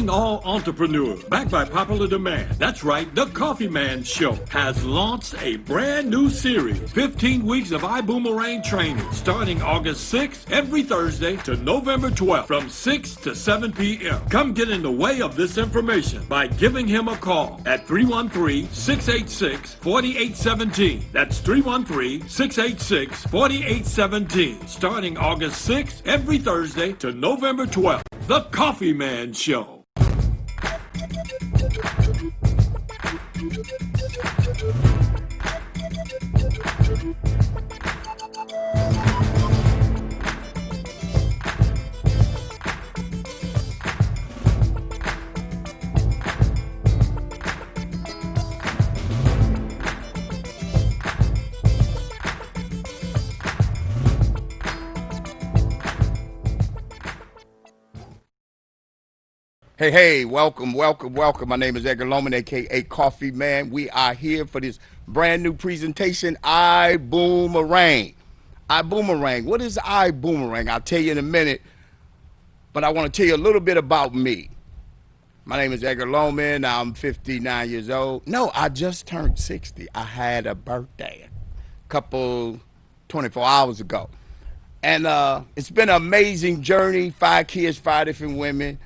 Calling all entrepreneurs, backed by popular demand. That's right, the Coffeeman Show has launched a brand new series, 15 weeks of iBoomerang training, starting August 6th, every Thursday to November 12th, from 6 to 7 p.m. Come get in the way of this information by giving him a call at 313-686-4817. That's 313-686-4817. Starting August 6th, every Thursday to November 12th. The Coffeeman Show. Hey, welcome. My name is Edgar Loman, a.k.a. Coffee Man. We are here for this brand new presentation, iBoomerang. iBoomerang. What is iBoomerang? I'll tell you in a minute, but I want to tell you a little bit about me. My name is Edgar Loman. I'm 59 years old. No, I just turned 60. I had a birthday a couple 24 hours ago. And it's been an amazing journey. 5 kids, 5 different women.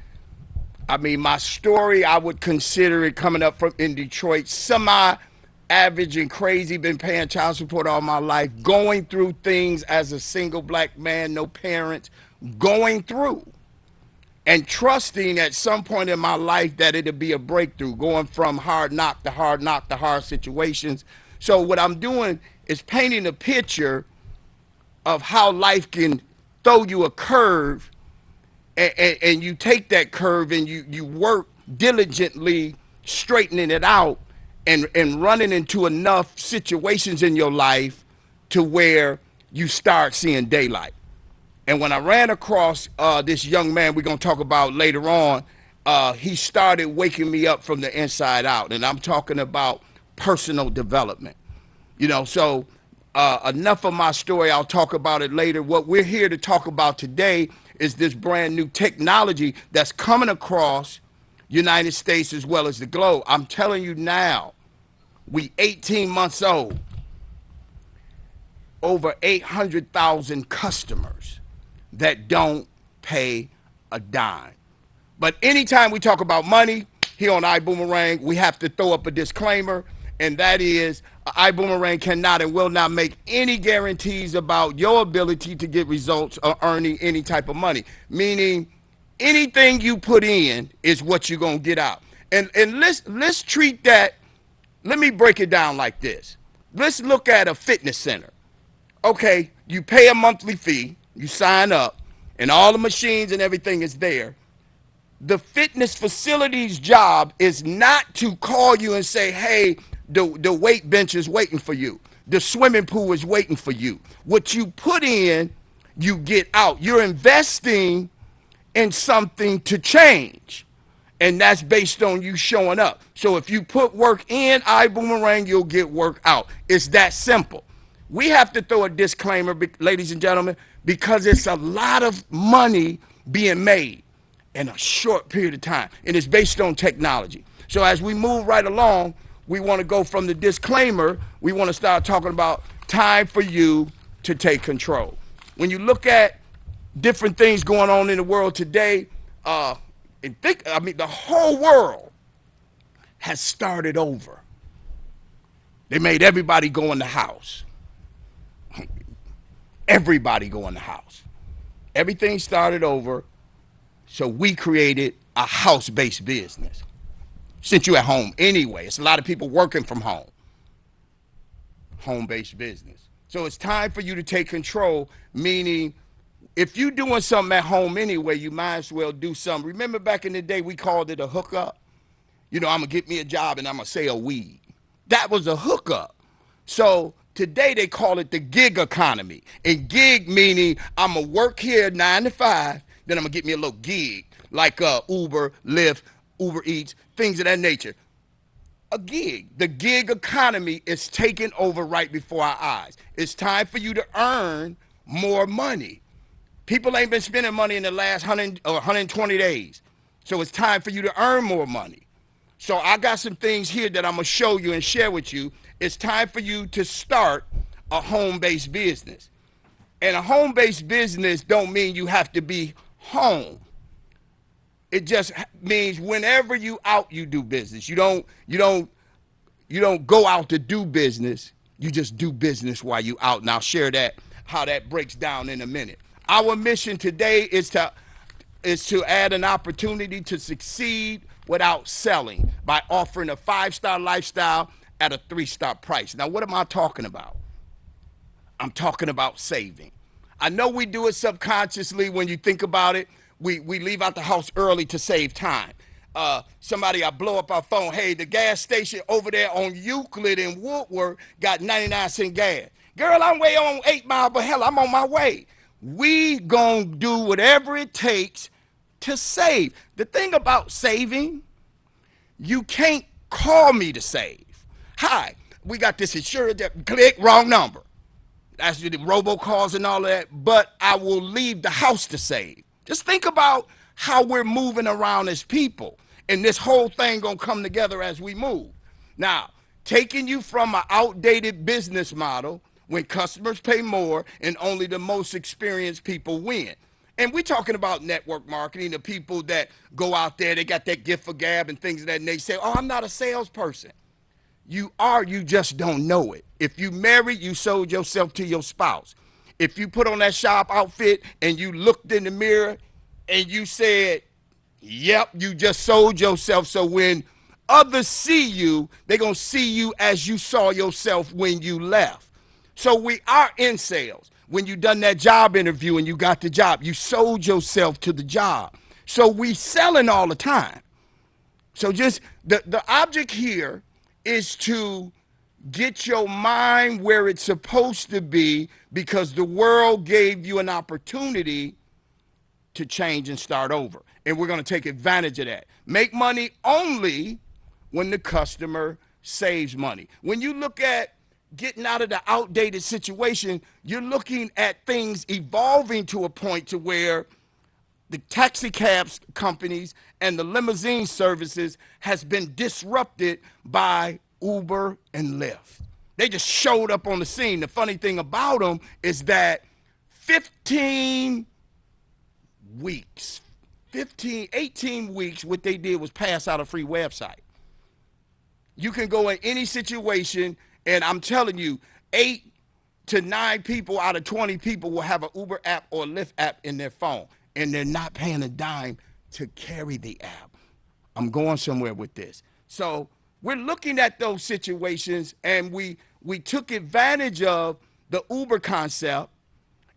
I mean, my story, I would consider it coming up from in Detroit, semi-average and crazy, been paying child support all my life, going through things as a single black man, no parents, going through and trusting at some point in my life that it'll be a breakthrough, going from hard knock to hard situations. So what I'm doing is painting a picture of how life can throw you a curve. And you take that curve and you work diligently straightening it out and running into enough situations in your life to where you start seeing daylight. And when I ran across this young man we're going to talk about later on, he started waking me up from the inside out. And I'm talking about personal development. You know, so enough of my story. I'll talk about it later. What we're here to talk about today is this brand new technology that's coming across United States as well as the globe. I'm telling you now, we 18 months old, over 800,000 customers that don't pay a dime. But anytime we talk about money here on iBoomerang, we have to throw up a disclaimer, and that is iBoomerang cannot and will not make any guarantees about your ability to get results or earning any type of money. Meaning, anything you put in is what you're gonna get out. And let's treat that. Let me break it down like this. Let's look at a fitness center. Okay, you pay a monthly fee, you sign up, and all the machines and everything is there. The fitness facility's job is not to call you and say, hey, the weight bench is waiting for you. The swimming pool is waiting for you. What you put in, you get out. You're investing in something to change. And that's based on you showing up. So if you put work in iBoomerang, you'll get work out. It's that simple. We have to throw a disclaimer, ladies and gentlemen, because it's a lot of money being made in a short period of time. And it's based on technology. So as we move right along, we want to go from the disclaimer, we want to start talking about time for you to take control. When you look at different things going on in the world today, the whole world has started over. They made everybody go in the house. Everybody go in the house. Everything started over, so we created a house-based business. Since you're at home anyway, it's a lot of people working from home. Home-based business. So it's time for you to take control, meaning if you're doing something at home anyway, you might as well do something. Remember back in the day, we called it a hookup? You know, I'm going to get me a job and I'm going to sell weed. That was a hookup. So today they call it the gig economy. And gig meaning I'm going to work here 9 to 5, then I'm going to get me a little gig like Uber, Lyft, Uber Eats, things of that nature. A gig. The gig economy is taking over right before our eyes. It's time for you to earn more money. People ain't been spending money in the last 100 or 120 days. So it's time for you to earn more money. So I got some things here that I'm going to show you and share with you. It's time for you to start a home-based business. And a home-based business don't mean you have to be home. It just means whenever you out, you do business. You don't go out to do business. You just do business while you out. And I'll share that, how that breaks down in a minute. Our mission today is to add an opportunity to succeed without selling by offering a 5-star lifestyle at a 3-star price. Now, what am I talking about? I'm talking about saving. I know we do it subconsciously when you think about it. We leave out the house early to save time. I blow up our phone. Hey, the gas station over there on Euclid in Woodward got 99-cent gas. Girl, I'm way on 8 Mile, but hell, I'm on my way. We gonna do whatever it takes to save. The thing about saving, you can't call me to save. Hi, we got this insurance, click, wrong number. That's the robocalls and all of that, but I will leave the house to save. Just think about how we're moving around as people, and this whole thing gonna come together as we move. Now, taking you from an outdated business model when customers pay more and only the most experienced people win. And we're talking about network marketing, the people that go out there, they got that gift for gab and things of that, and they say, oh, I'm not a salesperson. You are, you just don't know it. If you married, you sold yourself to your spouse. If you put on that shop outfit and you looked in the mirror and you said, yep, you just sold yourself. So when others see you, they're going to see you as you saw yourself when you left. So we are in sales. When you done that job interview and you got the job, you sold yourself to the job. So we selling all the time. So just the object here is to get your mind where it's supposed to be, because the world gave you an opportunity to change and start over. And we're going to take advantage of that. Make money only when the customer saves money. When you look at getting out of the outdated situation, you're looking at things evolving to a point to where the taxi cabs companies and the limousine services has been disrupted by Uber and Lyft. They just showed up on the scene. The funny thing about them is that 18 weeks, what they did was pass out a free website. You can go in any situation, and I'm telling you, 8 to 9 people out of 20 people will have an Uber app or Lyft app in their phone, and they're not paying a dime to carry the app. I'm going somewhere with this. So we're looking at those situations, and we took advantage of the Uber concept,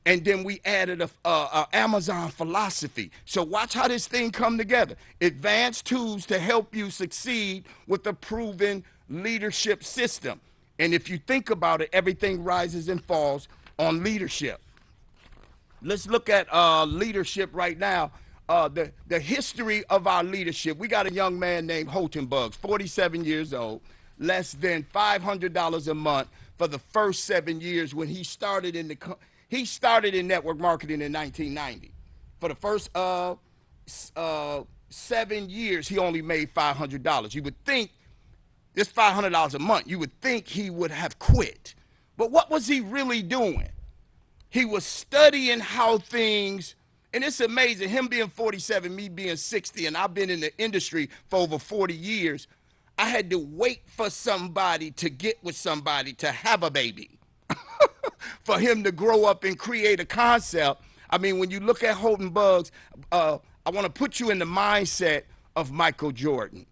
and then we added a Amazon philosophy. So watch how this thing come together. Advanced tools to help you succeed with a proven leadership system. And if you think about it, everything rises and falls on leadership. Let's look at leadership right now. The history of our leadership. We got a young man named Holton Buggs, 47 years old, less than $500 a month for the first 7 years when he started in network marketing in 1990. For the first 7 years, he only made $500. You would think this $500 a month, you would think he would have quit. But what was he really doing? He was studying how things, and it's amazing, him being 47, me being 60, and I've been in the industry for over 40 years. I had to wait for somebody to get with somebody to have a baby for him to grow up and create a concept. I mean, when you look at Holton Buggs, I want to put you in the mindset of Michael Jordan.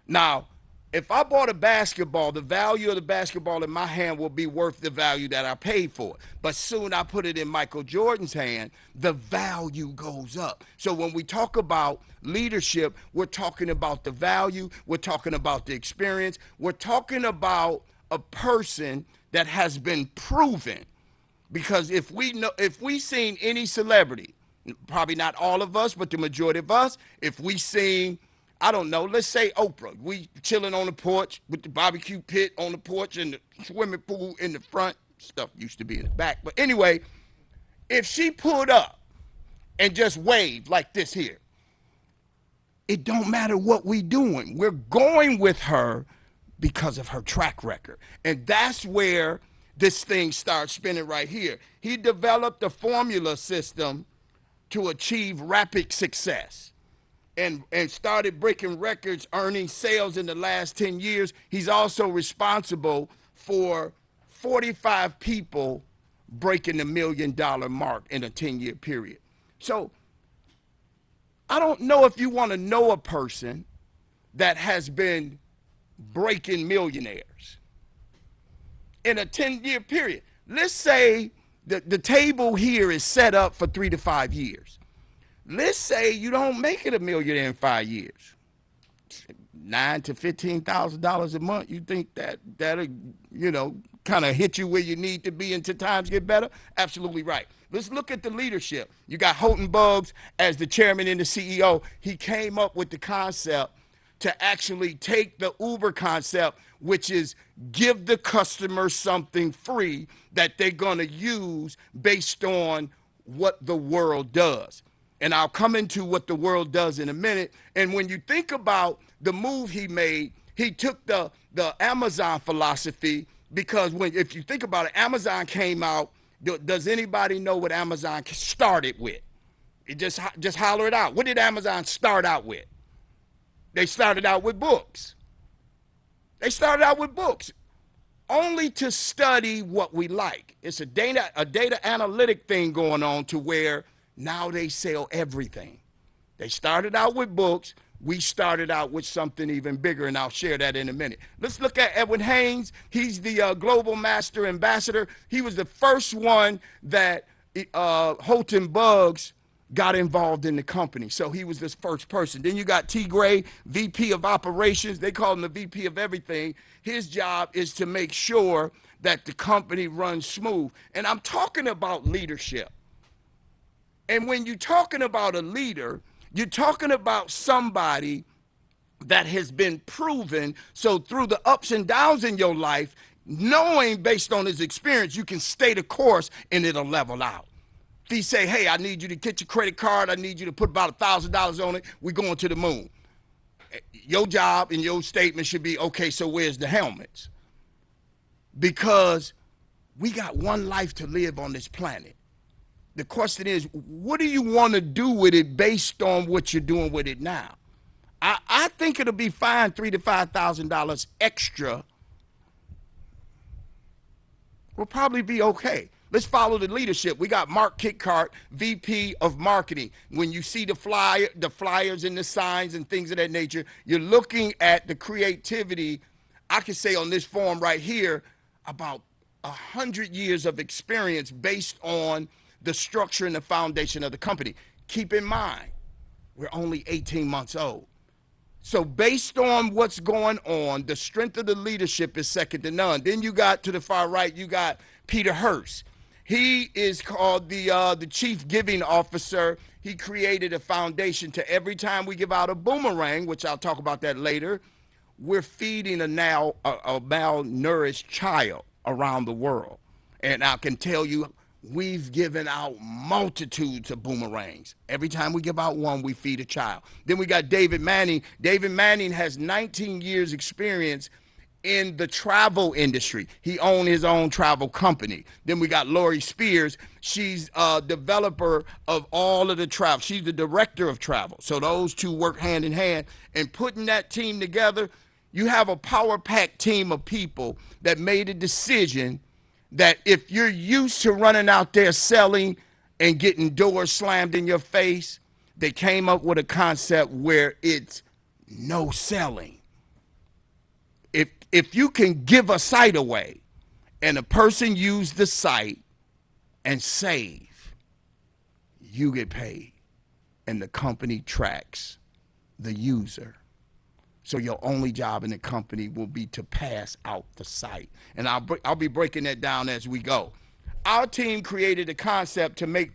Now, if I bought a basketball, the value of the basketball in my hand will be worth the value that I paid for it. But soon I put it in Michael Jordan's hand, the value goes up. So when we talk about leadership, we're talking about the value, we're talking about the experience, we're talking about a person that has been proven. Because if we seen any celebrity, probably not all of us, but the majority of us, if we seen, I don't know, let's say Oprah. We chilling on the porch with the barbecue pit on the porch and the swimming pool in the front. Stuff used to be in the back. But anyway, if she pulled up and just waved like this here, it don't matter what we doing. We're going with her because of her track record. And that's where this thing starts spinning right here. He developed a formula system to achieve rapid success and started breaking records, earning sales in the last 10 years. He's also responsible for 45 people breaking the $1 million mark in a 10-year period. So I don't know if you want to know a person that has been breaking millionaires in a 10-year period. Let's say the table here is set up for 3 to 5 years. Let's say you don't make it a millionaire in 5 years. $9,000 to $15,000 a month. You think that'll, kind of hit you where you need to be until times get better? Absolutely right. Let's look at the leadership. You got Houghton Bugs as the chairman and the CEO. He came up with the concept to actually take the Uber concept, which is give the customer something free that they're going to use based on what the world does. And I'll come into what the world does in a minute. And when you think about the move he made, he took the Amazon philosophy, because if you think about it, Amazon came out. Does anybody know what Amazon started with? It just holler it out. What did Amazon start out with? They started out with books. They started out with books, only to study what we like. It's a data analytic thing going on to where now they sell everything. They started out with books. We started out with something even bigger, and I'll share that in a minute. Let's look at Edwin Haynes. He's the Global Master Ambassador. He was the first one that Houghton Bugs got involved in the company. So he was this first person. Then you got T. Gray, VP of Operations. They call him the VP of everything. His job is to make sure that the company runs smooth. And I'm talking about leadership. And when you're talking about a leader, you're talking about somebody that has been proven. So through the ups and downs in your life, knowing based on his experience, you can stay the course and it'll level out. If he say, hey, I need you to get your credit card, I need you to put about $1,000 on it, we're going to the moon. Your job and your statement should be, okay, so where's the helmets? Because we got one life to live on this planet. The question is, what do you want to do with it based on what you're doing with it now? I think it'll be fine, $3,000 to $5,000 extra will probably be okay. Let's follow the leadership. We got Mark Kitkart, VP of Marketing. When you see the flyers and the signs and things of that nature, you're looking at the creativity. I can say on this form right here, about 100 years of experience based on the structure and the foundation of the company. Keep in mind, we're only 18 months old. So based on what's going on, the strength of the leadership is second to none. Then you got to the far right, you got Peter Hurst. He is called the Chief Giving Officer. He created a foundation to every time we give out a boomerang, which I'll talk about that later, we're feeding a malnourished child around the world. And I can tell you, we've given out multitudes of boomerangs. Every time we give out one, we feed a child. Then we got David Manning. David Manning has 19 years experience in the travel industry. He owned his own travel company. Then we got Lori Spears. She's a developer of all of the travel. She's the director of travel. So those two work hand in hand. And putting that team together, you have a power-packed team of people that made a decision that if you're used to running out there selling and getting doors slammed in your face, they came up with a concept where it's no selling. If you can give a site away and a person use the site and save, you get paid. And the company tracks the user. So your only job in the company will be to pass out the site. And I'll be breaking that down as we go. Our team created a concept to make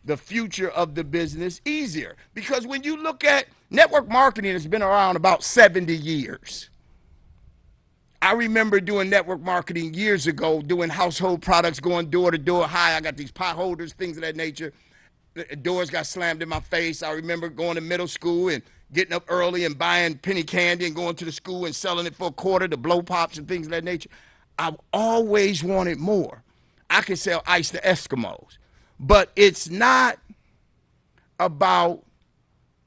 the future of the business easier. Because when you look at network marketing, it's been around about 70 years. I remember doing network marketing years ago, doing household products, going door to door. Hi, I got these pot holders, things of that nature. Doors got slammed in my face. I remember going to middle school and getting up early and buying penny candy and going to the school and selling it for a quarter, the blow pops and things of that nature. I've always wanted more. I can sell ice to Eskimos. But it's not about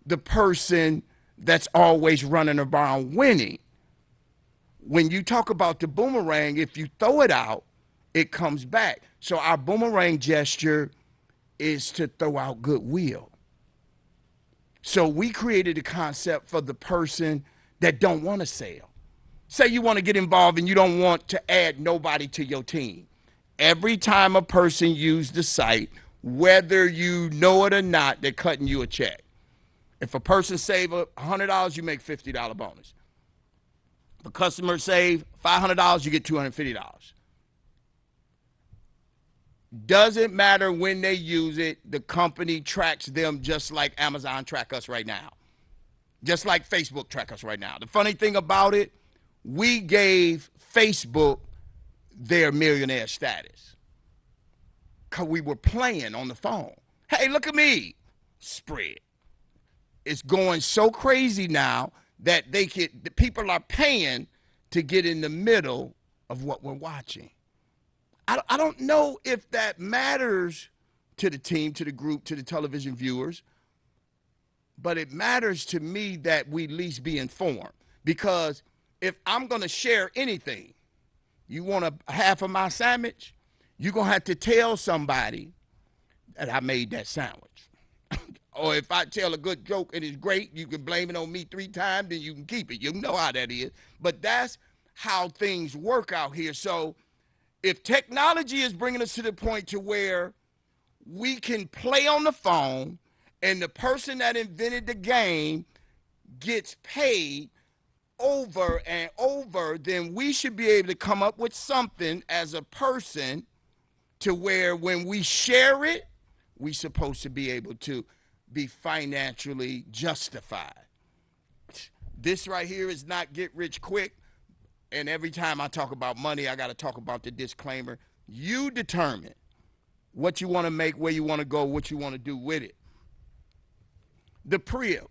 the person that's always running around winning. When you talk about the boomerang, if you throw it out, it comes back. So our boomerang gesture is to throw out goodwill. So we created a concept for the person that don't want to sell. Say you want to get involved and you don't want to add nobody to your team. Every time a person uses the site, whether you know it or not, they're cutting you a check. If a person save $100, you make $50 bonus. If a customer save $500, you get $250. Doesn't matter when they use it, the company tracks them just like Amazon track us right now. Just like Facebook track us right now. The funny thing about it, we gave Facebook their millionaire status because we were playing on the phone. Hey, look at me. Spread. It's going so crazy now that the people are paying to get in the middle of what we're watching. I don't know if that matters to the team, to the group, to the television viewers, but it matters to me that we at least be informed. Because if I'm going to share anything, you want a half of my sandwich, you're going to have to tell somebody that I made that sandwich. Or if I tell a good joke and it's great, you can blame it on me 3 times, then you can keep it. You know how that is. But that's how things work out here. So if technology is bringing us to the point to where we can play on the phone and the person that invented the game gets paid over and over, then we should be able to come up with something as a person to where when we share it, we're supposed to be able to be financially justified. This right here is not get rich quick. And every time I talk about money, I got to talk about the disclaimer. You determine what you want to make, where you want to go, what you want to do with it. The Priv.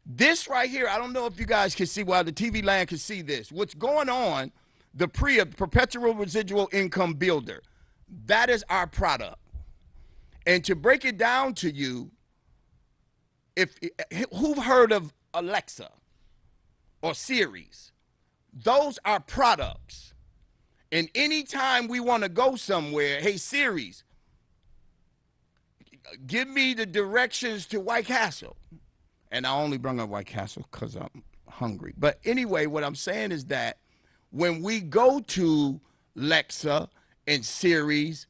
This right here, I don't know if you guys can see, well, the TV land can see this. What's going on, the Priv, Perpetual Residual Income Builder, that is our product. And to break it down to you, who've heard of Alexa or Siri's? Those are products. And anytime we want to go somewhere, hey, Siri's, give me the directions to White Castle. And I only bring up White Castle because I'm hungry. But anyway, what I'm saying is that when we go to Alexa and Siri's,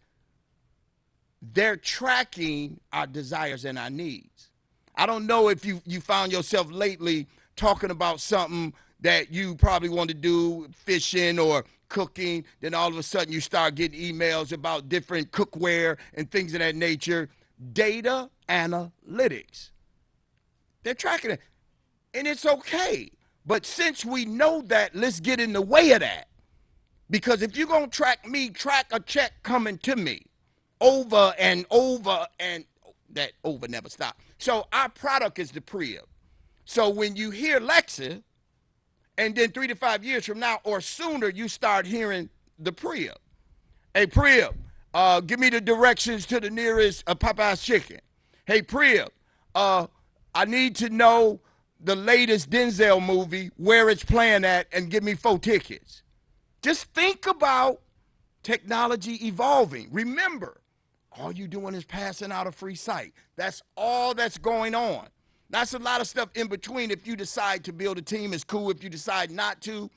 they're tracking our desires and our needs. I don't know if you found yourself lately talking about something that you probably want to do, fishing or cooking, then all of a sudden you start getting emails about different cookware and things of that nature. Data analytics. They're tracking it. And it's okay. But since we know that, let's get in the way of that. Because if you're going to track me, track a check coming to me over and over, and that over never stops. So our product is the Priv. So when you hear Alexa, and then 3 to 5 years from now or sooner, you start hearing the Priv. Hey, Priv, give me the directions to the nearest Popeye's Chicken. Hey, Priv, I need to know the latest Denzel movie, where it's playing at, and give me 4 tickets. Just think about technology evolving. Remember, all you're doing is passing out a free site. That's all that's going on. That's a lot of stuff in between. If you decide to build a team, it's cool. If you decide not to,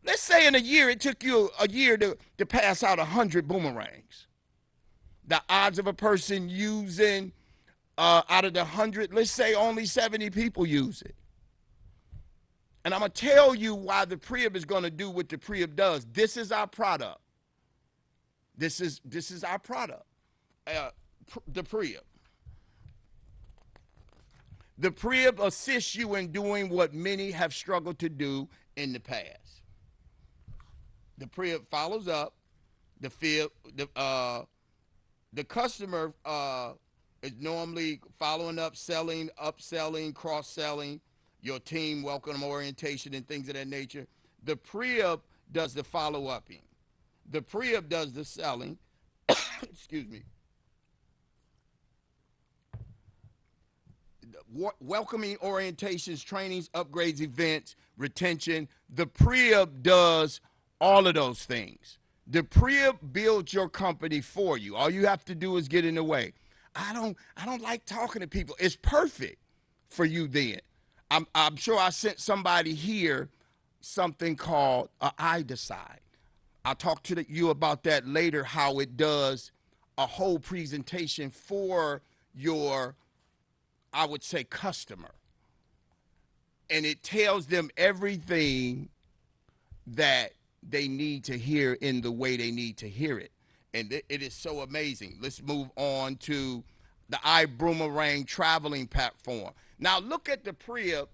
let's say in a year, it took you a year to pass out 100 boomerangs. The odds of a person using out of the 100, let's say only 70 people use it. And I'm going to tell you why the Priv is going to do what the Priv does. This is our product. This is our product, the Priv. The Priv assists you in doing what many have struggled to do in the past. The Priv follows up. The customer It's normally following up, selling, upselling, cross-selling, your team welcome orientation and things of that nature. The pre-up does the follow-upping. The pre-up does the selling. Excuse me. Welcoming orientations, trainings, upgrades, events, retention. The pre-up does all of those things. The pre-up builds your company for you. All you have to do is get in the way. I don't like talking to people. It's perfect for you then. I'm sure I sent somebody here something called I Decide. I'll talk to you about that later, how it does a whole presentation for your, I would say, customer. And it tells them everything that they need to hear in the way they need to hear it. And it is so amazing. Let's move on to the iBoomerang traveling platform. Now look at the pre-up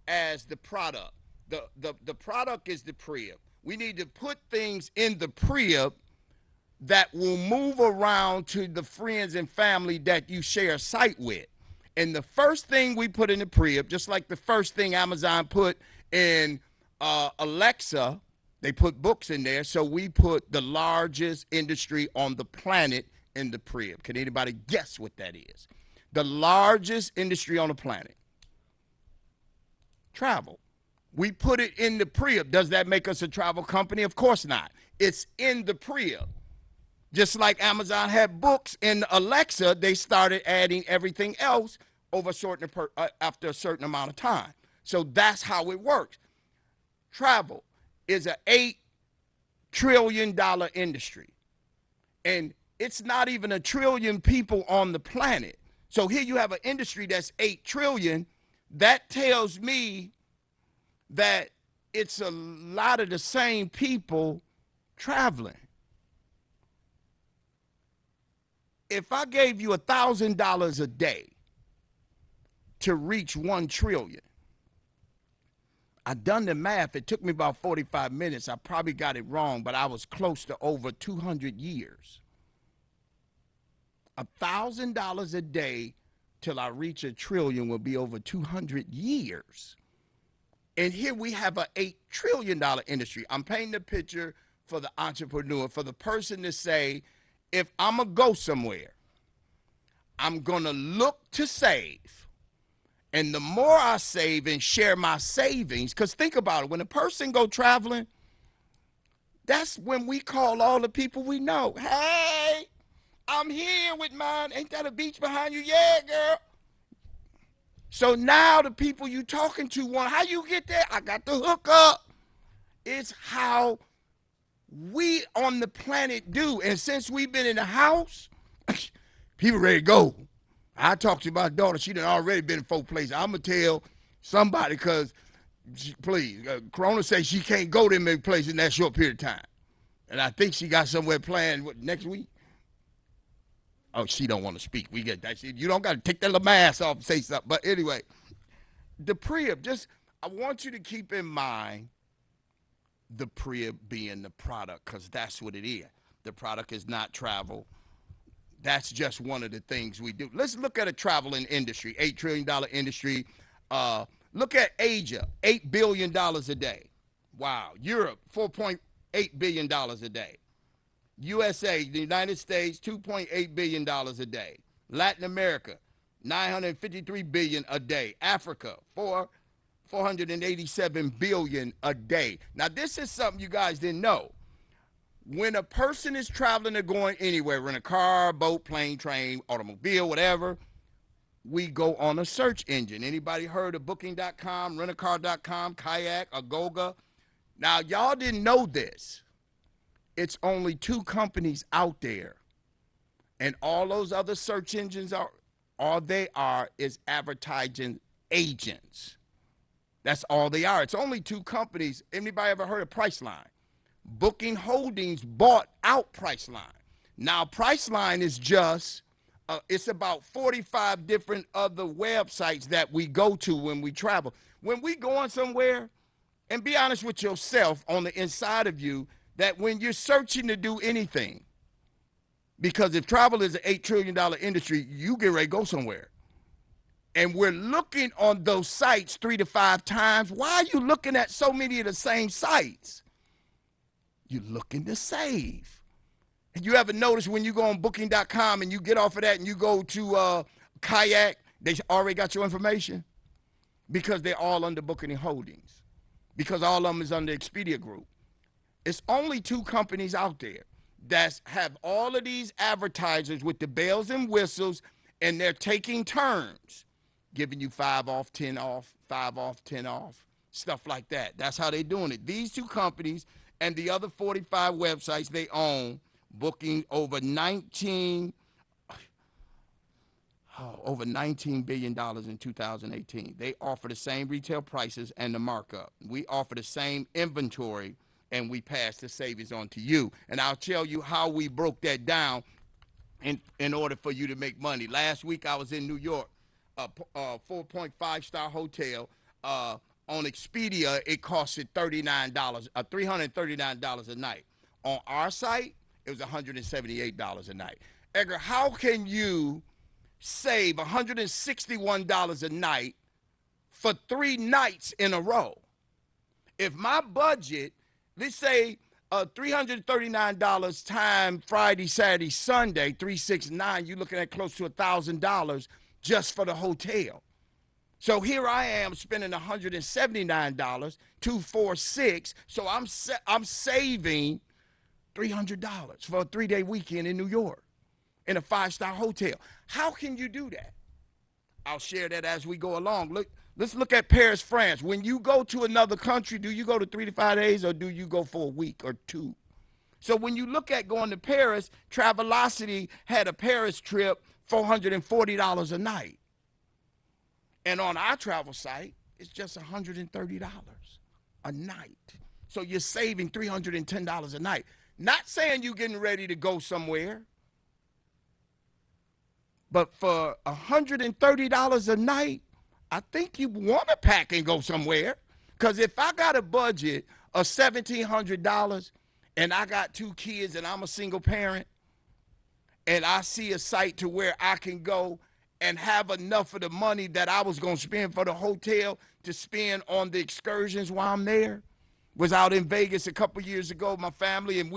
as the product. The product is the pre-up. We need to put things in the pre-up that will move around to the friends and family that you share a site with. And the first thing we put in the pre-up, just like the first thing Amazon put in Alexa, they put books in there, so we put the largest industry on the planet in the pre-up. Can anybody guess what that is? The largest industry on the planet. Travel. We put it in the pre-up. Does that make us a travel company? Of course not. It's in the pre-up. Just like Amazon had books in Alexa, they started adding everything else over after a certain amount of time. So that's how it works. Travel is an $8 trillion industry. And it's not even a trillion people on the planet. So here you have an industry that's 8 trillion. That tells me that it's a lot of the same people traveling. If I gave you $1,000 a day to reach 1 trillion, I done the math. It took me about 45 minutes. I probably got it wrong, but I was close to over 200 years. $1,000 a day till I reach 1 trillion will be over 200 years. And here we have an $8 trillion industry. I'm painting a picture for the entrepreneur, for the person to say, if I'm going to go somewhere, I'm going to look to save. And the more I save and share my savings, because think about it, when a person go traveling, that's when we call all the people we know. Hey, I'm here with mine. Ain't that a beach behind you? Yeah, girl. So now the people you talking to want, how you get there? I got the hook up. It's how we on the planet do. And since we've been in the house, people ready to go. I talked to my daughter. She done already been in 4 places. I'm going to tell somebody because, please, Corona says she can't go to many places in that short period of time. And I think she got somewhere planned next week. Oh, she don't want to speak. We get that. You don't got to take that little mask off and say something. But anyway, the pre-up, I want you to keep in mind the pre-up being the product, because that's what it is. The product is not travel. That's just one of the things we do. Let's look at a traveling industry, $8 trillion industry. Look at Asia, $8 billion a day. Wow. Europe, $4.8 billion a day. USA, the United States, $2.8 billion a day. Latin America, $953 billion a day. Africa, $487 billion a day. Now, this is something you guys didn't know. When a person is traveling or going anywhere, in a car, boat, plane, train, automobile, whatever, we go on a search engine. Anybody heard of Booking.com, Rentacar.com, Kayak, Agoga? Now, y'all didn't know this. It's only 2 companies out there. And all those other search engines all they are is advertising agents. That's all they are. It's only 2 companies. Anybody ever heard of Priceline? Booking Holdings bought out Priceline. Now, Priceline is just, it's about 45 different other websites that we go to when we travel. When we go on somewhere, and be honest with yourself on the inside of you, that when you're searching to do anything, Because if travel is an $8 trillion industry, you get ready to go somewhere. And we're looking on those sites 3 to 5 times. Why are you looking at so many of the same sites? You're looking to save. And you ever notice when you go on booking.com and you get off of that and you go to Kayak, they already got your information? Because they're all under Booking and Holdings. Because all of them is under Expedia Group. It's only 2 companies out there that have all of these advertisers with the bells and whistles, and they're taking turns, giving you 5 off, 10 off, 5 off, 10 off, stuff like that. That's how they're doing it. These 2 companies and the other 45 websites they own, booking over $19 billion in 2018. They offer the same retail prices and the markup. We offer the same inventory, and we pass the savings on to you. And I'll tell you how we broke that down in order for you to make money. Last week I was in New York, a 4.5-star hotel. On Expedia, it costed $339 a night. On our site, it was $178 a night. Edgar, how can you save $161 a night for 3 nights in a row? If my budget, let's say $339 time Friday, Saturday, Sunday, 369, you're looking at close to $1,000 just for the hotel. So here I am spending $179, 246. So I'm saving $300 for a 3-day weekend in New York in a 5-star hotel. How can you do that? I'll share that as we go along. Let's look at Paris, France. When you go to another country, do you go to 3 to 5 days or do you go for a week or 2? So when you look at going to Paris, Travelocity had a Paris trip, $440 a night. And on our travel site, it's just $130 a night. So you're saving $310 a night. Not saying you're getting ready to go somewhere, but for $130 a night, I think you want to pack and go somewhere. Because if I got a budget of $1,700 and I got 2 kids and I'm a single parent, and I see a site to where I can go and have enough of the money that I was going to spend for the hotel to spend on the excursions while I'm there. Was out in Vegas a couple years ago, my family, and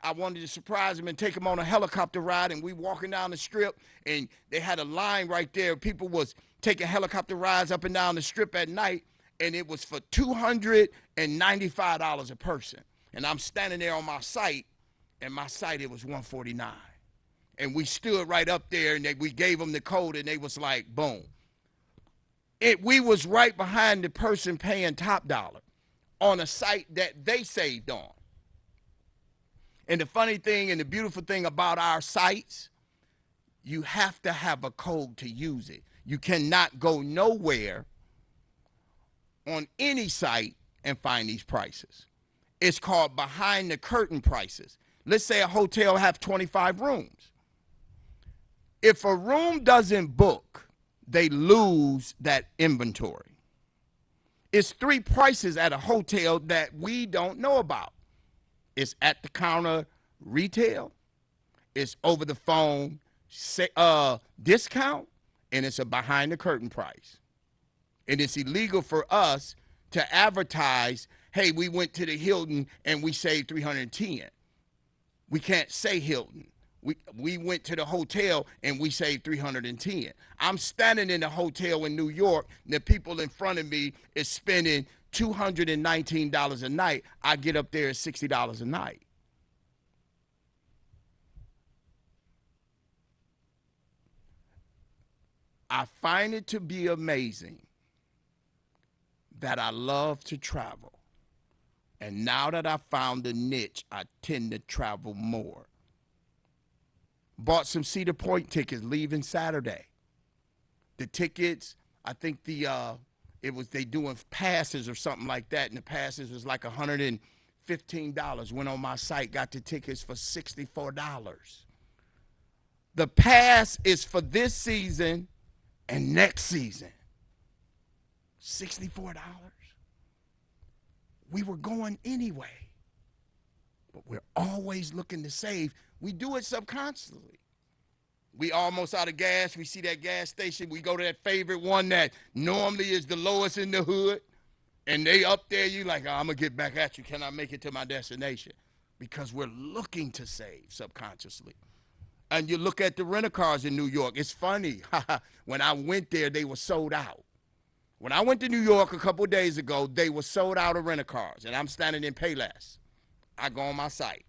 I wanted to surprise them and take them on a helicopter ride, and we walking down the strip, and they had a line right there. People was taking helicopter rides up and down the strip at night, and it was for $295 a person. And I'm standing there on my site, and my site, it was $149. And we stood right up there, and we gave them the code, and they was like, boom. We was right behind the person paying top dollar on a site that they saved on. And the funny thing and the beautiful thing about our sites, you have to have a code to use it. You cannot go nowhere on any site and find these prices. It's called behind the curtain prices. Let's say a hotel have 25 rooms. If a room doesn't book, they lose that inventory. It's 3 prices at a hotel that we don't know about. It's at the counter retail, it's over the phone discount, and it's a behind the curtain price. And it's illegal for us to advertise, hey, we went to the Hilton and we saved $310. We can't say Hilton. We went to the hotel and we saved $310. I'm standing in the hotel in New York, and the people in front of me is spending $219 a night. I get up there at $60 a night. I find it to be amazing that I love to travel. And now that I found a niche, I tend to travel more. Bought some Cedar Point tickets leaving Saturday. The tickets, I think they doing passes or something like that, and the passes was like $115. Went on my site, got the tickets for $64. The pass is for this season and next season. $64. We were going anyway. but we're always looking to save. We do it subconsciously. We almost out of gas. We see that gas station. We go to that favorite one that normally is the lowest in the hood. And they up there, you like, oh, I'm going to get back at you. Can I make it to my destination? Because we're looking to save subconsciously. And you look at the rental cars in New York. It's funny. When I went there, they were sold out. When I went to New York a couple of days ago, they were sold out of rental cars. And I'm standing in Payless. I go on my site.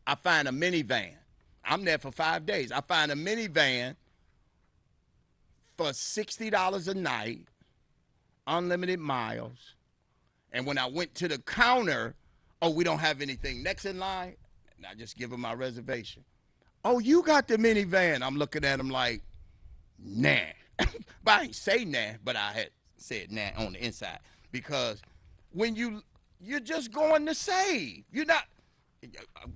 I find a minivan. I'm there for 5 days. I find a minivan for $60 a night, unlimited miles. And when I went to the counter, oh, we don't have anything next in line. And I just give them my reservation. Oh, you got the minivan. I'm looking at them like, nah. But I ain't say nah, but I had said nah on the inside. Because when you're just going to save. You're not,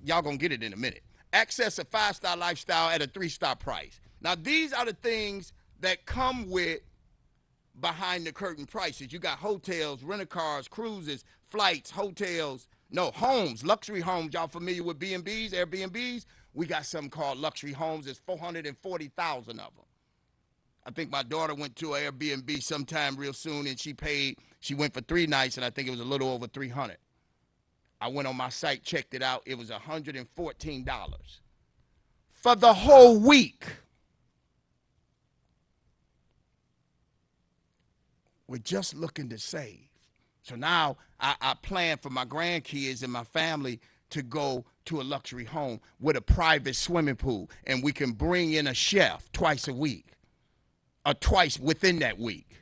y'all gonna get it in a minute. Access a 5-star lifestyle at a 3-star price. Now, these are the things that come with behind the curtain prices. You got hotels, rental cars, cruises, flights, hotels, no, homes, luxury homes. Y'all familiar with B&Bs, Airbnbs? We got something called luxury homes. There's 440,000 of them. I think my daughter went to an Airbnb sometime real soon, and she went for 3 nights, and I think it was a little over $300. I went on my site, checked it out. It was $114 for the whole week. We're just looking to save. So now I plan for my grandkids and my family to go to a luxury home with a private swimming pool, and we can bring in a chef twice a week, or twice within that week.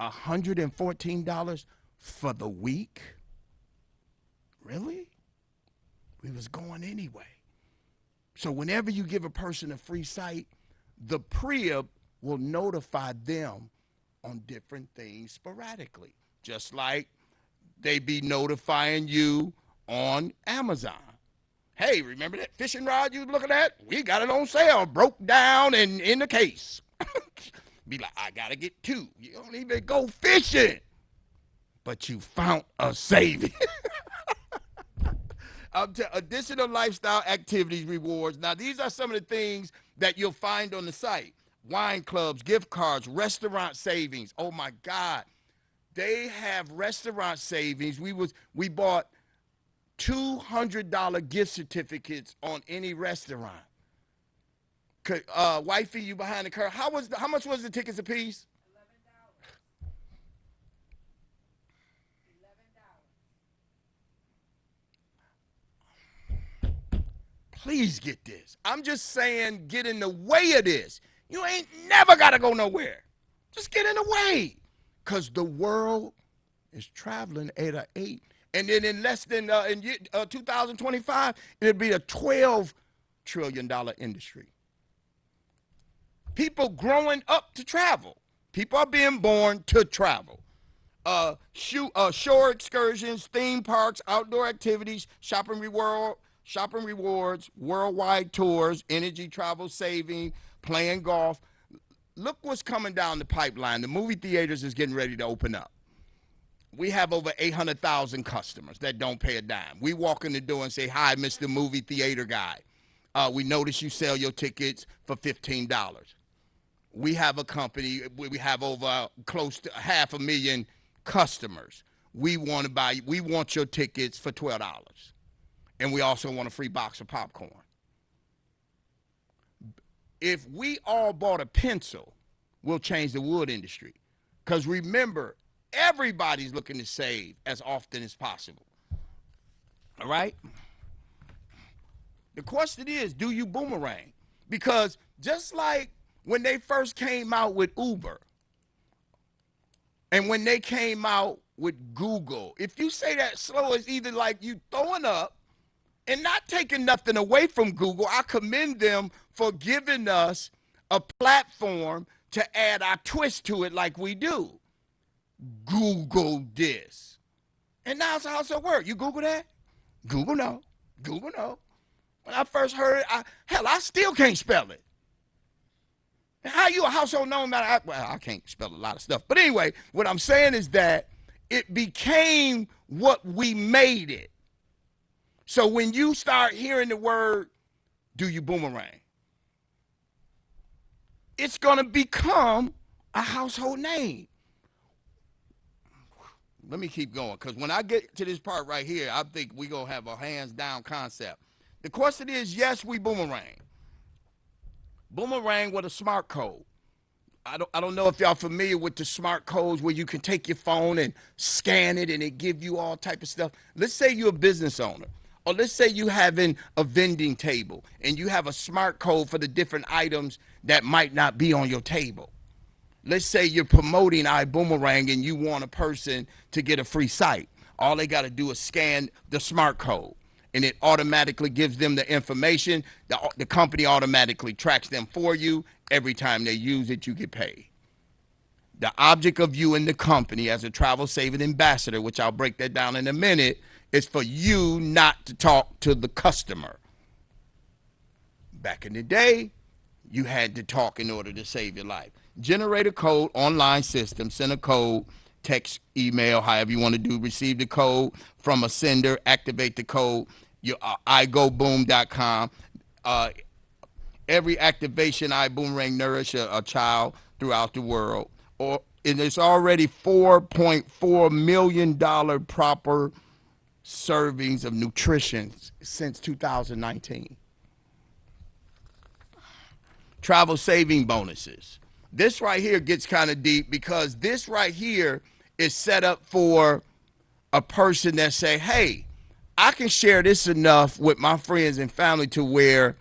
$114 for the week? Really? We was going anyway. So whenever you give a person a free site, the Priab will notify them on different things sporadically, just like they be notifying you on Amazon. Hey, remember that fishing rod you was looking at? We got it on sale, broke down and in the case. Be like, I gotta get 2. You don't even go fishing, but you found a saving. Additional lifestyle activities rewards. Now, these are some of the things that you'll find on the site. Wine clubs, gift cards, restaurant savings. Oh, my God. They have restaurant savings. We bought $200 gift certificates on any restaurant. Wifey, you behind the curve. How much was the tickets a piece? Please get this. I'm just saying, get in the way of this. You ain't never got to go nowhere. Just get in the way. Because the world is traveling at an 8. And then in less than 2025, it'll be a $12 trillion industry. People growing up to travel. People are being born to travel. Shore excursions, theme parks, outdoor activities, shopping rewards, worldwide tours, energy travel saving, playing golf. Look what's coming down the pipeline. The movie theaters is getting ready to open up. We have over 800,000 customers that don't pay a dime. We walk in the door and say, hi, Mr. Movie Theater Guy. We notice you sell your tickets for $15. We have a company, we have over close to 500,000 customers. We want your tickets for $12. And we also want a free box of popcorn. If we all bought a pencil, we'll change the wood industry. Because remember, everybody's looking to save as often as possible. All right? The question is, do you boomerang? Because just like when they first came out with Uber, and when they came out with Google, if you say that slow, it's either like you throwing up and not taking nothing away from Google. I commend them for giving us a platform to add our twist to it like we do. Google this. And now it's how's it work? You Google that? Google no. Google no. When I first heard it, I still can't spell it. How you a household known matter? I can't spell a lot of stuff. But anyway, what I'm saying is that it became what we made it. So when you start hearing the word, do you boomerang? It's going to become a household name. Let me keep going, because when I get to this part right here, I think we're going to have a hands-down concept. The question is, yes, we boomerang. Boomerang with a smart code. I don't know if y'all familiar with the smart codes where you can take your phone and scan it and it give you all type of stuff. Let's say you're a business owner, or let's say you having a vending table and you have a smart code for the different items that might not be on your table. Let's say you're promoting iBoomerang and you want a person to get a free site. All they got to do is scan the smart code, and it automatically gives them the information. The company automatically tracks them for you. Every time they use it, you get paid. The object of you and the company as a travel saving ambassador, which I'll break that down in a minute, is for you not to talk to the customer. Back in the day, you had to talk in order to save your life. Generate a code, online system, send a code, text, email, however you want to do, receive the code from a sender, activate the code, your igoboom.com. Every activation, iBoomerang nourish a child throughout the world. And it's already $4.4 million proper servings of nutrition since 2019. Travel saving bonuses. This right here gets kind of deep, because this right here is set up for a person that say, hey, I can share this enough with my friends and family to where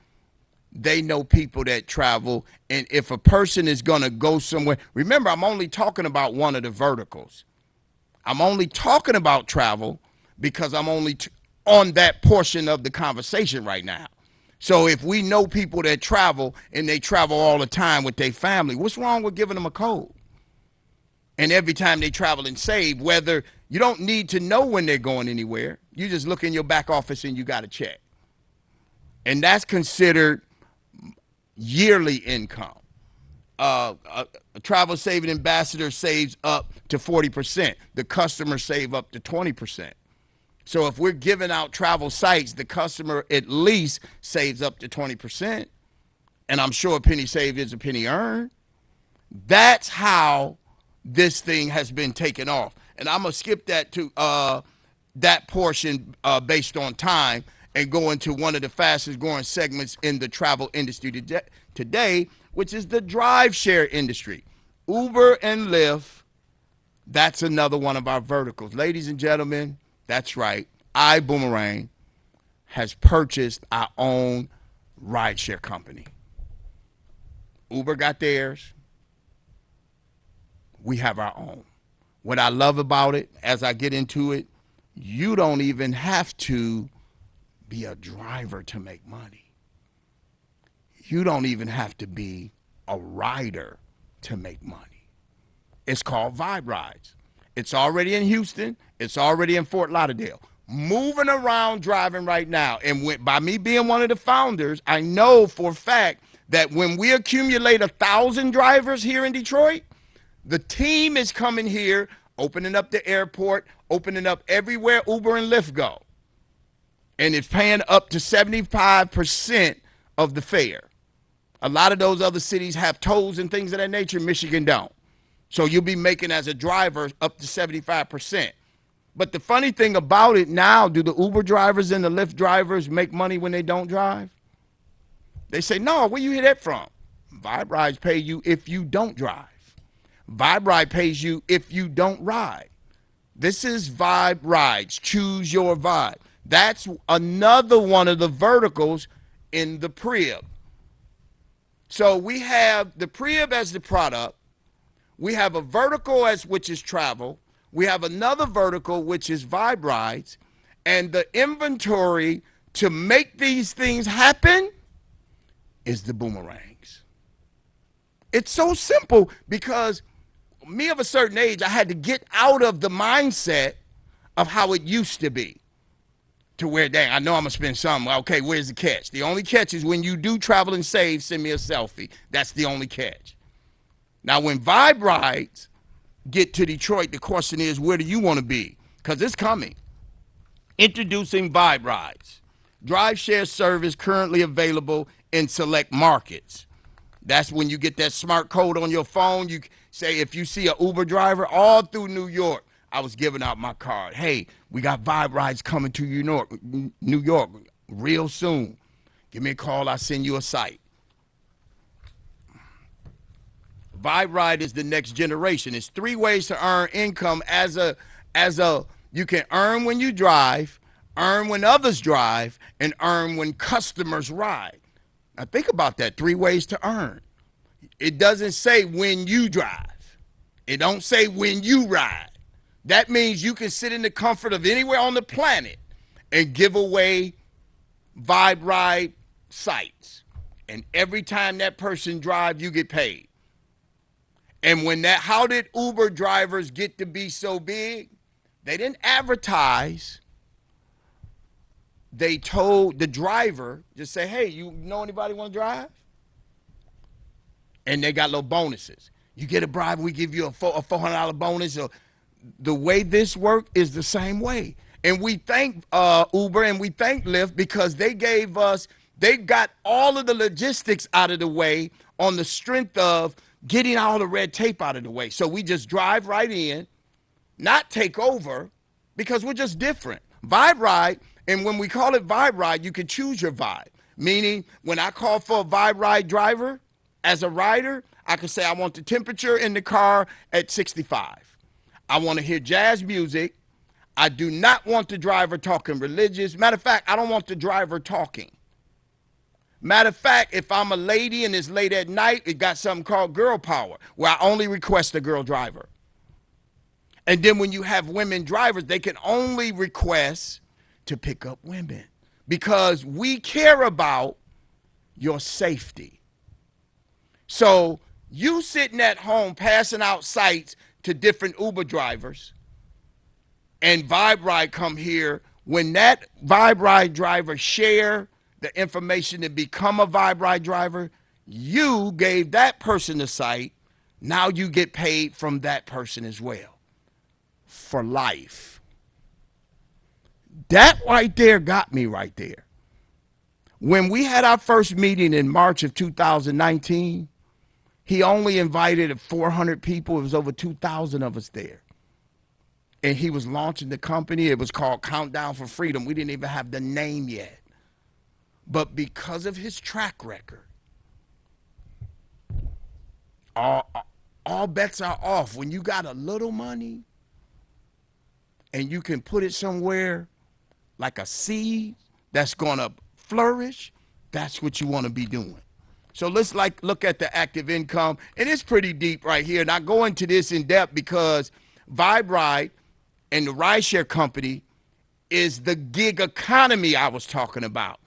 they know people that travel. And if a person is going to go somewhere, remember, I'm only talking about one of the verticals. I'm only talking about travel because I'm only on that portion of the conversation right now. So if we know people that travel and they travel all the time with their family, what's wrong with giving them a code? And every time they travel and save, whether you don't need to know when they're going anywhere, you just look in your back office and you got to check. And that's considered yearly income. A travel saving ambassador saves up to 40%. The customer save up to 20%. So if we're giving out travel sites, the customer at least saves up to 20%. And I'm sure a penny saved is a penny earned. That's how this thing has been taken off. And I'm going to skip that to that portion based on time and go into one of the fastest growing segments in the travel industry today, which is the drive share industry. Uber and Lyft, that's another one of our verticals. Ladies and gentlemen, that's right. iBoomerang has purchased our own rideshare company. Uber got theirs. We have our own. What I love about it, as I get into it, you don't even have to be a driver to make money. You don't even have to be a rider to make money. It's called Vibe Rides. It's already in Houston. It's already in Fort Lauderdale. Moving around driving right now. And by me being one of the founders, I know for a fact that when we accumulate 1,000 drivers here in Detroit, the team is coming here, opening up the airport, opening up everywhere Uber and Lyft go. And it's paying up to 75% of the fare. A lot of those other cities have tolls and things of that nature. Michigan don't. So you'll be making as a driver up to 75%. But the funny thing about it now, do the Uber drivers and the Lyft drivers make money when they don't drive? They say, no, where you hear that from? Vibe Rides pay you if you don't drive. Vibe Ride pays you if you don't ride. This is Vibe Rides. Choose your vibe. That's another one of the verticals in the Prib. So we have the Prib as the product. We have a vertical which is travel. We have another vertical, which is Vibe Rides. And the inventory to make these things happen is the boomerangs. It's so simple, because me of a certain age, I had to get out of the mindset of how it used to be. To where, dang, I know I'm going to spend something. Okay, where's the catch? The only catch is when you do travel and save, send me a selfie. That's the only catch. Now, when Vibe Rides get to Detroit, the question is, where do you want to be? Because it's coming. Introducing Vibe Rides. Drive share service currently available in select markets. That's when you get that smart code on your phone. You say if you see an Uber driver all through New York, I was giving out my card. Hey, we got Vibe Rides coming to New York real soon. Give me a call. I'll send you a site. Vibe Ride is the next generation. It's 3 ways to earn income you can earn when you drive, earn when others drive, and earn when customers ride. Now think about that, 3 ways to earn. It doesn't say when you drive. It don't say when you ride. That means you can sit in the comfort of anywhere on the planet and give away Vibe Ride sites. And every time that person drives, you get paid. And how did Uber drivers get to be so big? They didn't advertise. They told the driver, just say, hey, you know anybody want to drive? And they got little bonuses. You get a bribe, we give you a $400 bonus. So the way this worked is the same way. And we thank Uber and we thank Lyft because they got all of the logistics out of the way on the strength of getting all the red tape out of the way. So we just drive right in, not take over, because we're just different. Vibe Ride, and when we call it Vibe Ride, you can choose your vibe. Meaning, when I call for a Vibe Ride driver, as a rider, I can say I want the temperature in the car at 65. I want to hear jazz music. I do not want the driver talking religious. Matter of fact, I don't want the driver talking. Matter of fact, if I'm a lady and it's late at night, it got something called girl power, where I only request a girl driver. And then when you have women drivers, they can only request to pick up women because we care about your safety. So you sitting at home passing out sites to different Uber drivers and Vibe Ride come here. When that Vibe Ride driver share the information to become a Vibe Ride driver, you gave that person the site. Now you get paid from that person as well for life. That right there got me right there. When we had our first meeting in March of 2019, he only invited 400 people. It was over 2,000 of us there. And he was launching the company. It was called Countdown for Freedom. We didn't even have the name yet. But because of his track record, all bets are off. When you got a little money and you can put it somewhere like a seed that's going to flourish, that's what you want to be doing. So let's look at the active income. And it's pretty deep right here. And I go into this in depth because Vibe Ride and the rideshare company is the gig economy I was talking about.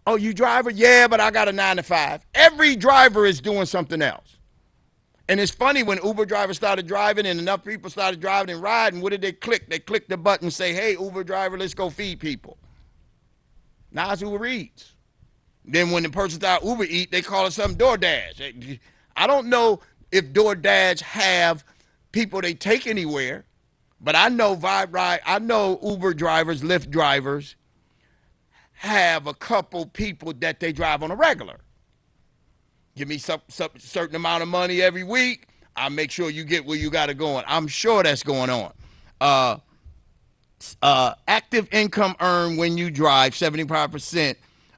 Oh, you driver? Yeah, but I got a 9 to 5. Every driver is doing something else. And it's funny when Uber drivers started driving and enough people started driving and riding, what did they click? They clicked the button and say, hey, Uber driver, let's go feed people. Now it's Uber Eats. Then when the person started Uber Eat, they call it something DoorDash. I don't know if DoorDash have people they take anywhere, but I know Vibe Ride, I know Uber drivers, Lyft drivers have a couple people that they drive on a regular. Give me some certain amount of money every week. I'll make sure you get where you got to go. I'm sure that's going on. Active income earned when you drive, 75%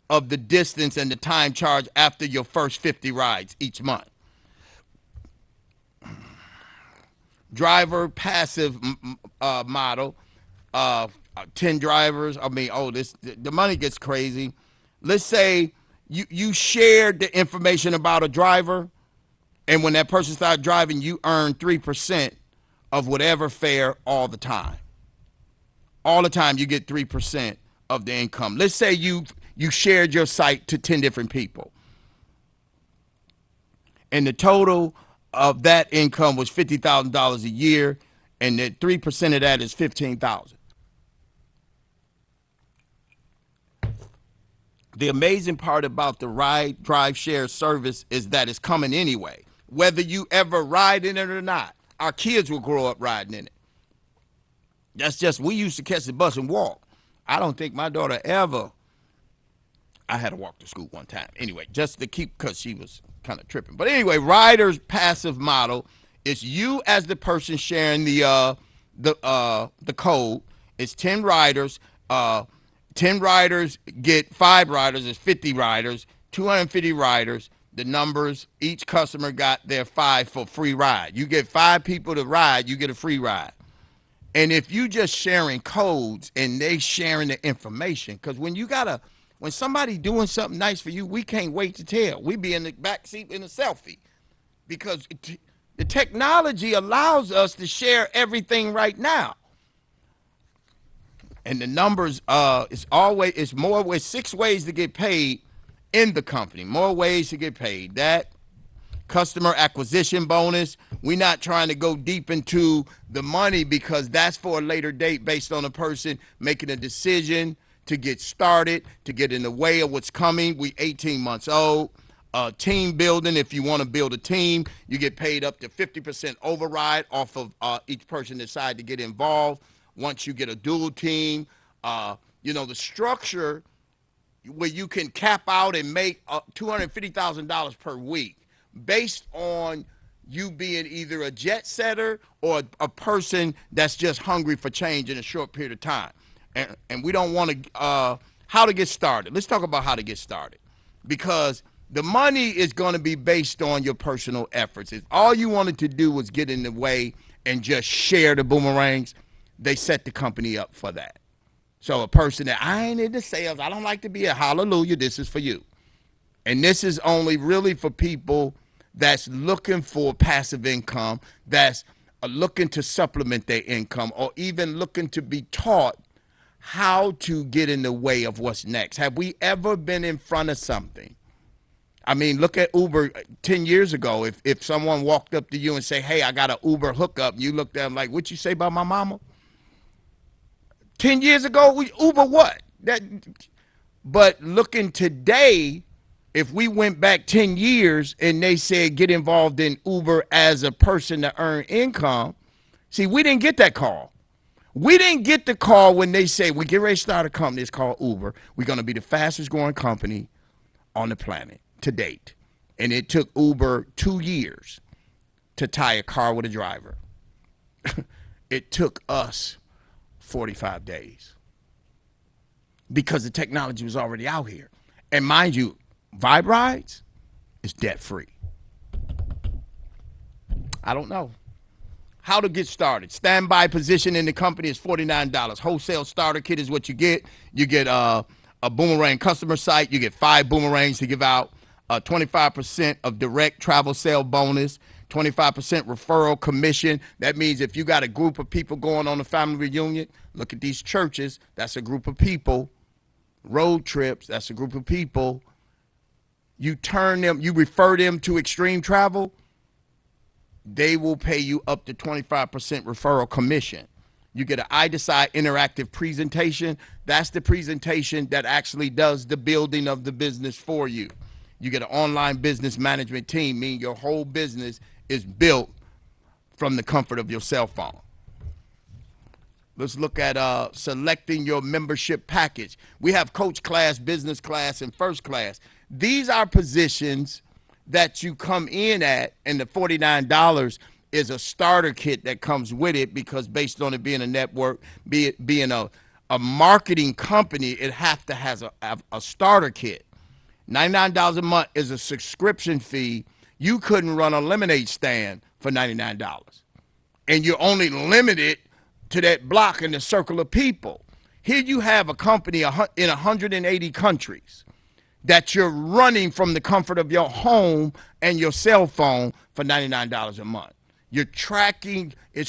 of the distance and the time charged after your first 50 rides each month. Driver passive model, 10 drivers. The money gets crazy. Let's say you shared the information about a driver, and when that person started driving, you earn 3% of whatever fare all the time. All the time you get 3% of the income. Let's say you shared your site to 10 different people. And the total of that income was $50,000 a year, and that 3% of that is $15,000. The amazing part about the ride, drive, share service is that it's coming anyway, whether you ever ride in it or not. Our kids will grow up riding in it. That's just, we used to catch the bus and walk. I don't think my daughter ever. I had to walk to school one time. Anyway, just to keep, because she was kind of tripping. But anyway, Rider's passive model is you as the person sharing the code. It's 10 riders. 10 riders get 5 riders. It's 50 riders. 250 riders. The numbers, each customer got their 5 for free ride. You get 5 people to ride, you get a free ride. And if you just sharing codes and they sharing the information, because when somebody doing something nice for you, we can't wait to tell. We be in the back seat in a selfie, because the technology allows us to share everything right now. And the numbers, it's more ways, 6 ways to get paid in the company, more ways to get paid. That customer acquisition bonus, we're not trying to go deep into the money because that's for a later date based on a person making a decision to get started, to get in the way of what's coming. We 18 months old. Team building, if you want to build a team, you get paid up to 50% override off of each person decide to get involved. Once you get a dual team, the structure where you can cap out and make $250,000 per week based on you being either a jet setter or a person that's just hungry for change in a short period of time. And we don't want to, how to get started. Let's talk about how to get started, because the money is going to be based on your personal efforts. If all you wanted to do was get in the way and just share the boomerangs, they set the company up for that. So a person that, I ain't into sales, I don't like to be a hallelujah, this is for you. And this is only really for people that's looking for passive income, that's looking to supplement their income, or even looking to be taught how to get in the way of what's next. Have we ever been in front of something? I mean, look at Uber 10 years ago. If someone walked up to you and say, hey, I got an Uber hookup, and you looked at them like, what you say about my mama? 10 years ago, Uber what? But looking today, if we went back 10 years and they said get involved in Uber as a person to earn income, see, we didn't get that call. We didn't get the call when they say we get ready to start a company. It's called Uber. We're going to be the fastest growing company on the planet to date. And it took Uber 2 years to tie a car with a driver. It took us 45 days because the technology was already out here. And mind you, Vibe Rides is debt free. I don't know. How to get started. Standby position in the company is $49. Wholesale starter kit is what you get. You get a boomerang customer site. You get 5 boomerangs to give out. 25% of direct travel sale bonus. 25% referral commission. That means if you got a group of people going on a family reunion, look at these churches. That's a group of people. Road trips. That's a group of people. You refer them to Extreme Travel. They will pay you up to 25% referral commission. You get an I Decide interactive presentation. That's the presentation that actually does the building of the business for you. You get an online business management team, meaning your whole business is built from the comfort of your cell phone. Let's look at selecting your membership package. We have coach class, business class, and first class. These are positions that you come in at, and the $49 is a starter kit that comes with it, because based on it being a network, being a marketing company, it have to have a starter kit. $99 a month is a subscription fee. You couldn't run a lemonade stand for $99. And you're only limited to that block in the circle of people. Here you have a company in 180 countries that you're running from the comfort of your home and your cell phone for $99 a month. It's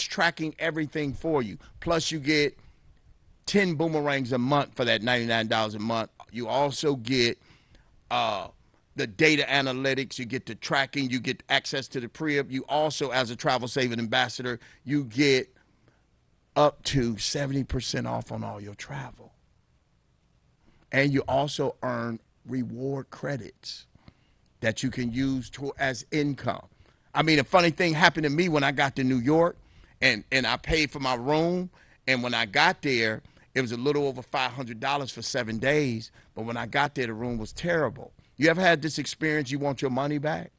tracking everything for you. Plus you get 10 boomerangs a month for that $99 a month. You also get the data analytics, you get the tracking, you get access to the pre-op. You also, as a travel saving ambassador, you get up to 70% off on all your travel. And you also earn reward credits that you can use as income. I mean, a funny thing happened to me when I got to New York, and I paid for my room, and when I got there, It was a little over $500 for 7 days, but when I got there, the room was terrible. You ever had this experience, you want your money back?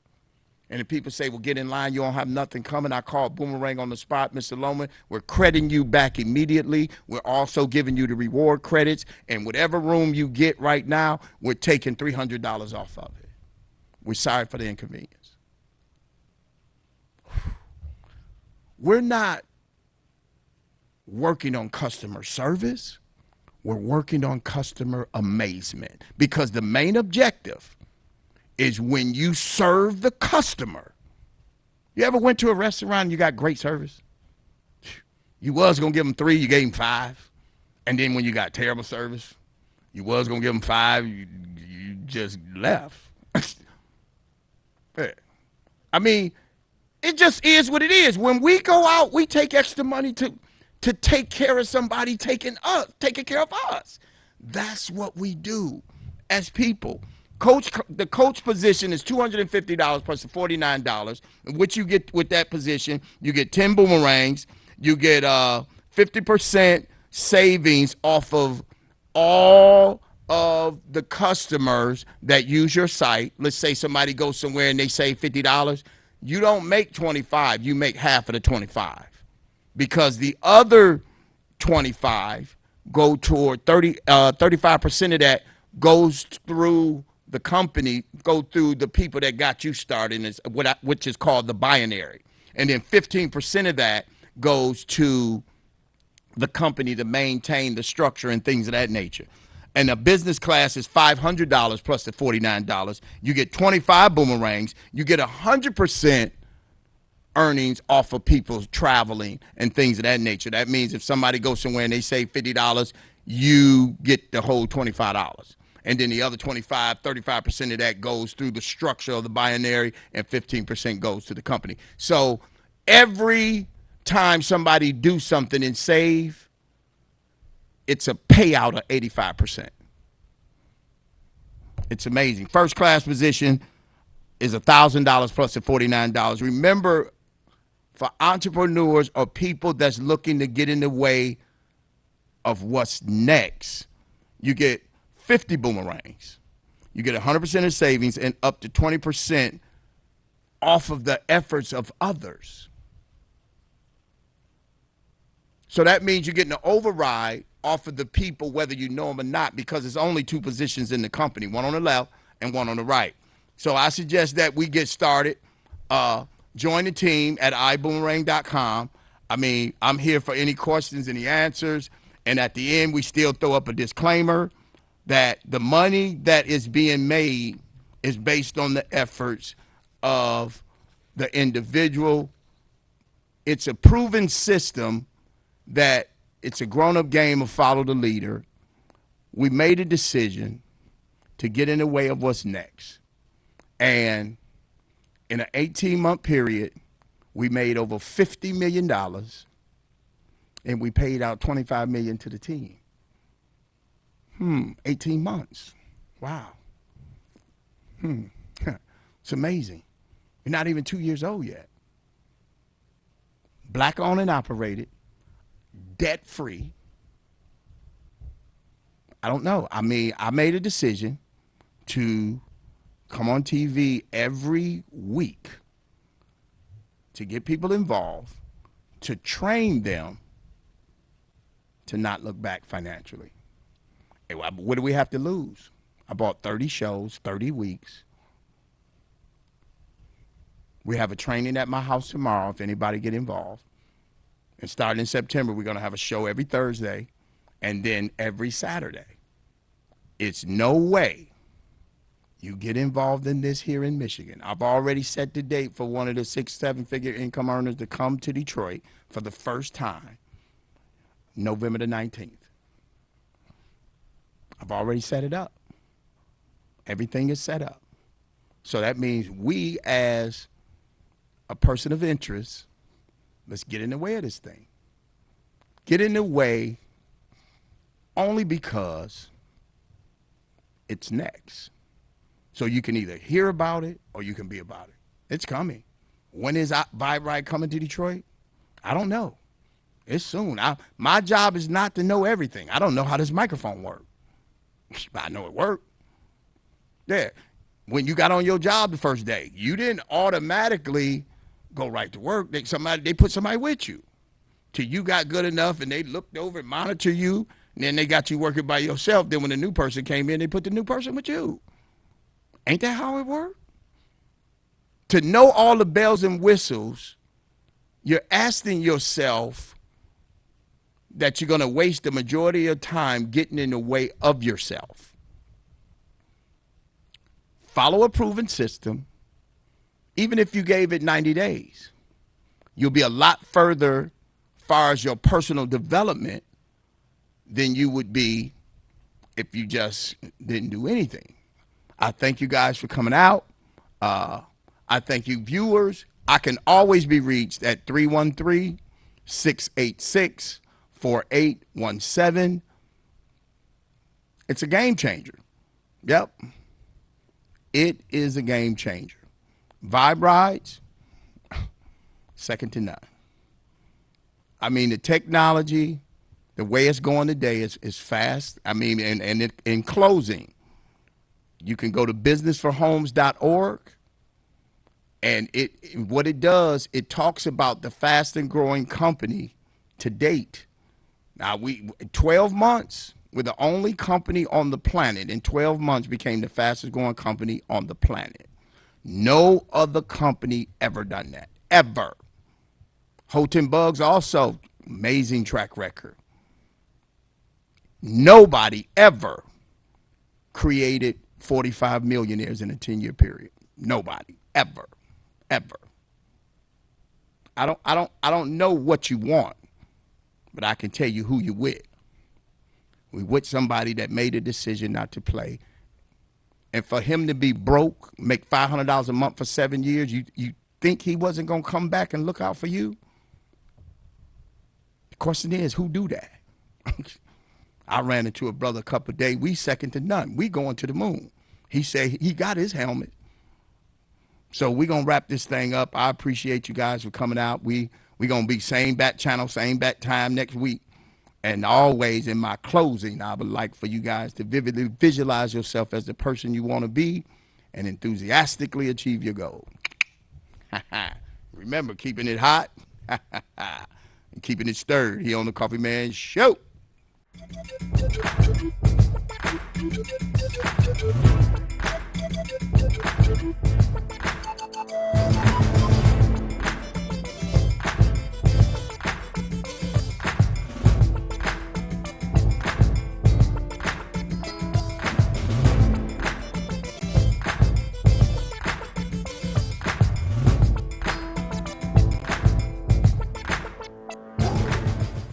And the people say, well, get in line, you don't have nothing coming. I called Boomerang on the spot, Mr. Loman. We're crediting you back immediately. We're also giving you the reward credits. And whatever room you get right now, we're taking $300 off of it. We're sorry for the inconvenience. We're not working on customer service. We're working on customer amazement, because the main objective is when you serve the customer. You ever went to a restaurant and you got great service? You was going to give them 3, you gave them 5. And then when you got terrible service, you was going to give them 5, you just left. I mean, it just is what it is. When we go out, we take extra money to take care of somebody taking care of us. That's what we do as people. The coach position is $250 plus the $49. What you get with that position, you get 10 boomerangs, you get 50% savings off of all of the customers that use your site. Let's say somebody goes somewhere and they save $50. You don't make 25, you make half of the 25. Because the other 25 go toward 35% of that goes through the company, go through the people that got you started, which is called the binary. And then 15% of that goes to the company to maintain the structure and things of that nature. And the business class is $500 plus the $49. You get 25 boomerangs. You get 100% earnings off of people traveling and things of that nature. That means if somebody goes somewhere and they save $50, you get the whole $25. And then the other 35% of that goes through the structure of the binary, and 15% goes to the company. So every time somebody do something and save, it's a payout of 85%. It's amazing. First class position is $1,000 plus the $49. Remember, for entrepreneurs or people that's looking to get in the way of what's next, you get 50 boomerangs. You get 100% of savings and up to 20% off of the efforts of others. So that means you're getting an override off of the people, whether you know them or not, because there's only 2 positions in the company, one on the left and one on the right. So I suggest that we get started. Join the team at iBoomerang.com. I mean, I'm here for any questions, any answers. And at the end, we still throw up a disclaimer that the money that is being made is based on the efforts of the individual. It's a proven system that it's a grown-up game of follow the leader. We made a decision to get in the way of what's next. And in an 18-month period, we made over $50 million, and we paid out $25 million to the team. 18 months. Wow. It's amazing. We're not even 2 years old yet. Black owned and operated, debt free. I don't know. I mean, I made a decision to come on TV every week to get people involved, to train them to not look back financially. And what do we have to lose? I bought 30 shows, 30 weeks. We have a training at my house tomorrow if anybody get involved. And starting in September, we're going to have a show every Thursday and then every Saturday. It's no way you get involved in this here in Michigan. I've already set the date for one of the 6-7-figure income earners to come to Detroit for the first time, November the 19th. I've already set it up. Everything is set up. So that means we, as a person of interest, let's get in the way of this thing. Get in the way only because it's next. So you can either hear about it or you can be about it. It's coming. When is Vibe Ride coming to Detroit? I don't know. It's soon. My job is not to know everything. I don't know how this microphone works. I know it worked. Yeah. When you got on your job the first day, you didn't automatically go right to work. They put somebody with you till you got good enough and they looked over and monitored you. And then they got you working by yourself. Then when the new person came in, they put the new person with you. Ain't that how it worked? To know all the bells and whistles, you're asking yourself that you're going to waste the majority of your time getting in the way of yourself. Follow a proven system. Even if you gave it 90 days, you'll be a lot further as far as your personal development than you would be if you just didn't do anything. I thank you guys for coming out. I thank you, viewers. I can always be reached at 313-686-4817. It's a game changer. Yep. It is a game changer. Vibe rides, second to none. I mean, the technology, the way it's going today is fast. I mean, and in closing, you can go to businessforhomes.org, and what it does, it talks about the fastest growing company to date. Now, 12 months, we're the only company on the planet in 12 months became the fastest growing company on the planet. No other company ever done that, ever. Houghton Bugs also, amazing track record. Nobody ever created 45 millionaires in a 10-year period. Nobody, ever. I don't know what you want, but I can tell you who you with. We with somebody that made a decision not to play. And for him to be broke, make $500 a month for 7 years, you think he wasn't going to come back and look out for you? The question is, who do that? I ran into a brother a couple of days. We second to none. We going to the moon. He said he got his helmet. So we're going to wrap this thing up. I appreciate you guys for coming out. We're going to be same bat channel, same bat time next week. And always in my closing, I would like for you guys to vividly visualize yourself as the person you want to be and enthusiastically achieve your goal. Remember, keeping it hot and keeping it stirred here on the Coffeeman Show.